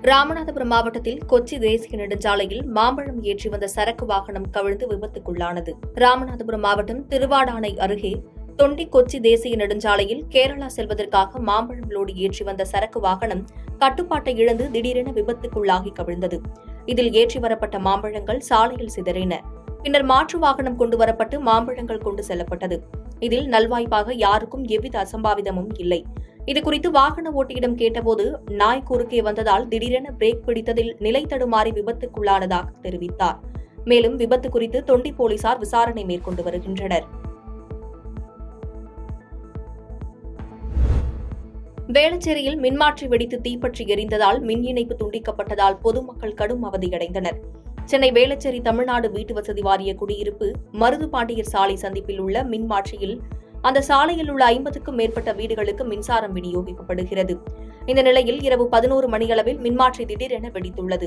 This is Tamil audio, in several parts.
ராமநாதபுரம் மாவட்டத்தில் கொச்சி தேசிய நெடுஞ்சாலையில் மாம்பழம் ஏற்றி வந்த சரக்கு வாகனம் கவிழ்ந்து விபத்துக்குள்ளானது. ராமநாதபுரம் மாவட்டம் திருவாடானை அருகே தொண்டி கொச்சி தேசிய நெடுஞ்சாலையில் கேரளா செல்வதற்காக மாம்பழம் லோடு ஏற்றி வந்த சரக்கு வாகனம் கட்டுப்பாட்டை இழந்து திடீரென விபத்துக்குள்ளாகி கவிழ்ந்தது. இதில் ஏற்றி வரப்பட்ட மாம்பழங்கள் சாலையில் சிதறின. பின்னர் மாற்று வாகனம் கொண்டுவரப்பட்டு மாம்பழங்கள் கொண்டு செல்லப்பட்டது. இதில் நல்வாய்ப்பாக யாருக்கும் எவ்வித அசம்பாவிதமும் இல்லை. இதுகுறித்து வாகன ஓட்டியிடம் கேட்டபோது நாய் குறுக்கே வந்ததால் திடீரென பிரேக் பிடித்ததில் நிலை தடுமாறி விபத்துக்குள்ளானதாக தெரிவித்தார். மேலும் விபத்து குறித்து தொண்டி போலீசார் விசாரணை மேற்கொண்டு வருகின்றனர். வேளச்சேரியில் மின்மாற்றி வெடித்து தீப்பற்றி எரிந்ததால் மின் இணைப்பு துண்டிக்கப்பட்டதால் பொதுமக்கள் கடும் அவதியடைந்தனர். சென்னை வேளச்சேரி தமிழ்நாடு வீட்டு வசதி வாரிய குடியிருப்பு மருதுபாண்டியர் சாலை சந்திப்பில் உள்ள மின்மாற்றியில் அந்த சாலையில் உள்ள 50க்கும் மேற்பட்ட வீடுகளுக்கு மின்சாரம் விநியோகிக்கப்படுகிறது. இந்த நிலையில் இரவு 11 மணியளவில் மின்மாற்றி திடீரென வெடித்துள்ளது.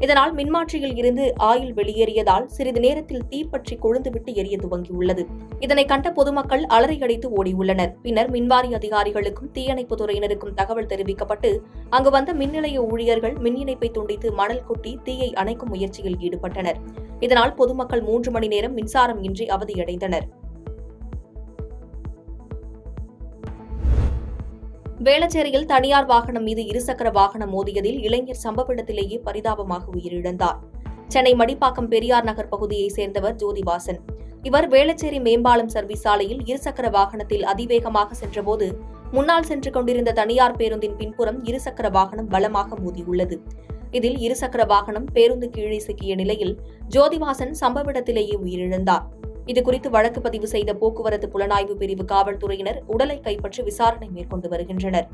இதனால் மின்மாற்றியில் இருந்து ஆயில் வெளியேறியதால் சிறிது நேரத்தில் தீப்பற்றி கொழுந்துவிட்டு எரிய துவங்கியுள்ளது. இதனை கண்ட பொதுமக்கள் அலறியடித்து ஓடியுள்ளனர். பின்னர் மின்வாரிய அதிகாரிகளுக்கும் தீயணைப்பு துறையினருக்கும் தகவல் தெரிவிக்கப்பட்டு அங்கு வந்த மின் நிலைய ஊழியர்கள் மின் இணைப்பை துண்டித்து மணல் கொட்டி தீயை அணைக்கும் முயற்சியில் ஈடுபட்டனர். இதனால் பொதுமக்கள் 3 மணி நேரம் மின்சாரம் இன்றி அவதியடைந்தனர். வேளச்சேரியில் தனியார் வாகனம் மீது இருசக்கர வாகனம் மோதியதில் இளைஞர் சம்பவ இடத்திலேயே பரிதாபமாக உயிரிழந்தார். சென்னை மடிப்பாக்கம் பெரியார் நகர் பகுதியைச் சேர்ந்தவர் ஜோதிவாசன். இவர் வேளச்சேரி மேம்பாலம் சர்வீஸ் சாலையில் இருசக்கர வாகனத்தில் அதிவேகமாக சென்றபோது முன்னால் சென்று கொண்டிருந்த தனியார் பேருந்தின் பின்புறம் இருசக்கர வாகனம் பலமாக மோதியுள்ளது. இதில் இருசக்கர வாகனம் பேருந்து கீழே சிக்கிய நிலையில் ஜோதிவாசன் சம்பவ இடத்திலேயே உயிரிழந்தார். இதுகுறித்து வழக்கு பதிவு செய்த போக்குவரத்து புலனாய்வு பிரிவு காவல்துறையினர் உடலை கைப்பற்றி விசாரணை மேற்கொண்டு வருகின்றனர்.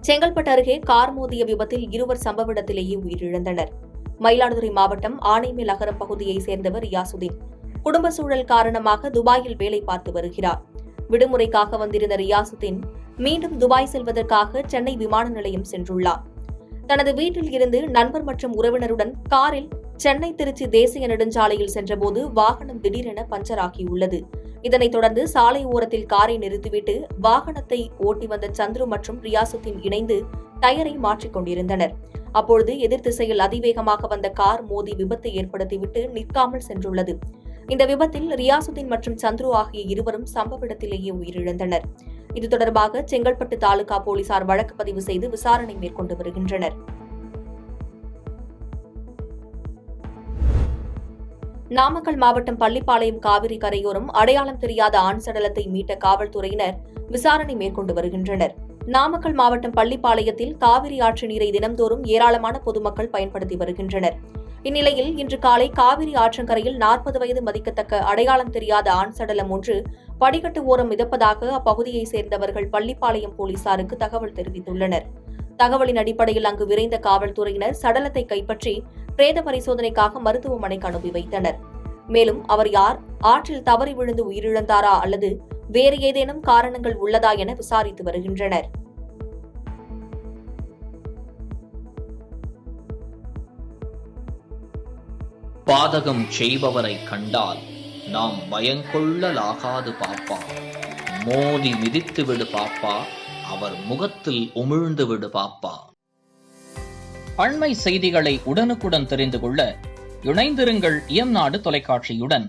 செங்கல்பட்டு அருகே கார் மோதிய விபத்தில் இருவர் சம்பவ இடத்திலேயே உயிரிழந்தனர். மயிலாடுதுறை மாவட்டம் ஆனைமேல் அகரம் பகுதியைச் சேர்ந்தவர் ரியாசுதீன். குடும்ப சூழல் காரணமாக துபாயில் வேலை பார்த்து வருகிறார். விடுமுறைக்காக வந்திருந்த ரியாசுதீன் மீண்டும் துபாய் செல்வதற்காக சென்னை விமான நிலையம் சென்றுள்ளார். தனது வீட்டில் இருந்து நண்பர் மற்றும் உறவினருடன் காரில் சென்னை திருச்சி தேசிய நெடுஞ்சாலையில் சென்றபோது வாகனம் திடீரென பஞ்சர் ஆகியுள்ளது. இதனைத் தொடர்ந்து சாலை ஓரத்தில் காரை நிறுத்திவிட்டு வாகனத்தை ஓட்டி வந்த சந்துரு மற்றும் ரியாசுதீன் இணைந்து டயரை மாற்றிக் கொண்டிருந்தனர். அப்பொழுது எதிர் திசையில் அதிவேகமாக வந்த கார் மோதி விபத்தை ஏற்படுத்திவிட்டு நிற்காமல் சென்றுள்ளது. இந்த விபத்தில் ரியாசுதீன் மற்றும் சந்துரு ஆகிய இருவரும் சம்பவ இடத்திலேயே உயிரிழந்தனர். இது தொடர்பாக செங்கல்பட்டு தாலுகா போலீசார் வழக்கு பதிவு செய்து விசாரணை மேற்கொண்டு வருகின்றனர். நாமக்கல் மாவட்டம் பள்ளிப்பாளையம் காவிரி கரையோரம் அடையாளம் தெரியாத ஆண் சடலத்தை மீட்ட காவல்துறையினர் விசாரணை மேற்கொண்டு வருகின்றனர். நாமக்கல் மாவட்டம் பள்ளிப்பாளையத்தில் காவிரி ஆற்று நீரை தினம்தோறும் ஏராளமான பொதுமக்கள் பயன்படுத்தி வருகின்றனர். இந்நிலையில் இன்று காலை காவிரி ஆற்றங்கரையில் 40 வயது மதிக்கத்தக்க அடையாளம் தெரியாத ஆண் சடலம் ஒன்று படிக்கட்டு ஓரம் மிதப்பதாக அப்பகுதியைச் சேர்ந்தவர்கள் பள்ளிப்பாளையம் போலீசாருக்கு தகவல் தெரிவித்துள்ளனர். தகவலின் அடிப்படையில் அங்கு விரைந்த காவல்துறையினர் சடலத்தை கைப்பற்றி பிரேத பரிசோதனைக்காக மருத்துவமனைக்கு அனுப்பி வைத்தனர். மேலும் அவர் யார், ஆற்றில் தவறி விழுந்து உயிரிழந்தாரா அல்லது வேறு ஏதேனும் காரணங்கள் உள்ளதா என விசாரித்து வருகின்றனர். பாதகம் செய்பவரை கண்டால் நாம் பயங்கொள்ளலாகாது பாப்பா. மோதி மிதித்து விடு பாப்பா, அவர் முகத்தில் உமிழ்ந்து விடு பாப்பா. அண்மை செய்திகளை உடனுக்குடன் தெரிந்து கொள்ள இணைந்திருங்கள் இயம்நாடு தொலைக்காட்சியுடன்.